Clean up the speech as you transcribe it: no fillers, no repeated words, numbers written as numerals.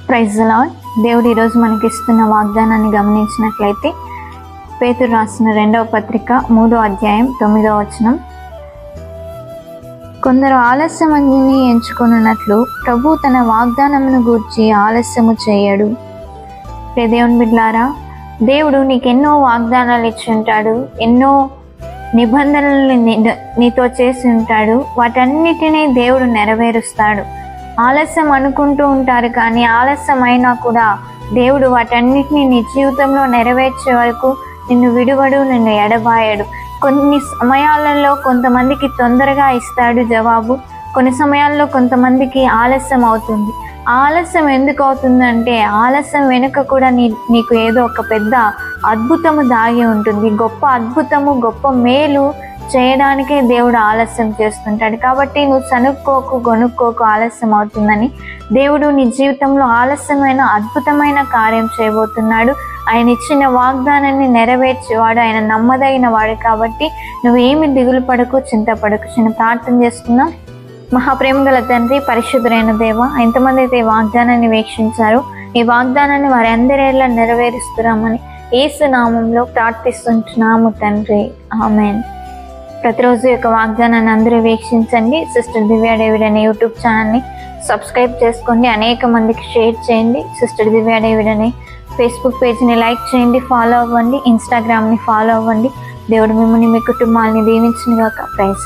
Praise the lord. దేవుడు ఈరోజు మనకి ఇస్తున్న వాగ్దానాన్ని గమనించినట్లయితే పేతురు రాసిన 2వ పత్రిక 3వ అధ్యాయం 9వ వచనం, కొందరు ఆలస్యమని ఎంచుకున్నట్లు ప్రభు తన వాగ్దానమును గూర్చి ఆలస్యము చేయడు. దేవుని బిడ్డలారా, దేవుడు నీకెన్నో వాగ్దానాలు ఇచ్చి ఉంటాడు, ఎన్నో నిబంధనలు నీతో చేసి ఉంటాడు. వాటన్నిటినీ దేవుడు నెరవేరుస్తాడు. ఆలస్యం అనుకుంటూ ఉంటారు, కానీ ఆలస్యం అయినా కూడా దేవుడు వాటన్నిటిని నీ జీవితంలో నెరవేర్చే వరకు నిన్ను విడువడు, నిన్ను ఎడబాయడు. కొన్ని సమయాలలో కొంతమందికి తొందరగా ఇస్తాడు జవాబు, కొన్ని సమయాల్లో కొంతమందికి ఆలస్యం అవుతుంది. ఆలస్యం ఎందుకు అవుతుందంటే ఆలస్యం వెనుక కూడా నీకు ఏదో ఒక పెద్ద అద్భుతము దాగి ఉంటుంది. గొప్ప అద్భుతము, గొప్ప మేలు చేయడానికే దేవుడు ఆలస్యం చేస్తుంటాడు. కాబట్టి నువ్వు సనుక్కోకు, గొనుక్కోకు ఆలస్యం అవుతుందని. దేవుడు నీ జీవితంలో ఆలస్యమైన అద్భుతమైన కార్యం చేయబోతున్నాడు. ఆయన ఇచ్చిన వాగ్దానాన్ని నెరవేర్చేవాడు, ఆయన నమ్మదగిన వాడు. కాబట్టి నువ్వేమి దిగులు పడకు, చింతపడకు. చిన్న ప్రార్థన చేసుకుందాం. మహాప్రేమ గల తండ్రి, పరిశుద్ధులైన దేవ, ఎంతమంది అయితే ఈ వాగ్దానాన్ని వీక్షించారో ఈ వాగ్దానాన్ని వారి అందరిలా నెరవేరుస్తున్నామని యేసు నామంలో ప్రార్థిస్తుంటున్నాము తండ్రి, ఆమేన్. ప్రతిరోజు యొక్క వాగ్దానాన్ని అందరూ వీక్షించండి. సిస్టర్ దివ్య డేవిడ్ అనే యూట్యూబ్ ఛానల్ని సబ్స్క్రైబ్ చేసుకోండి, అనేక మందికి షేర్ చేయండి. సిస్టర్ దివ్య డేవిడ్ అనే ఫేస్బుక్ పేజ్ని లైక్ చేయండి, ఫాలో అవ్వండి. ఇన్స్టాగ్రామ్ని ఫాలో అవ్వండి. దేవుడు మిమ్మల్ని, మీ కుటుంబాలని దీవించును గాక. ప్రైజ్.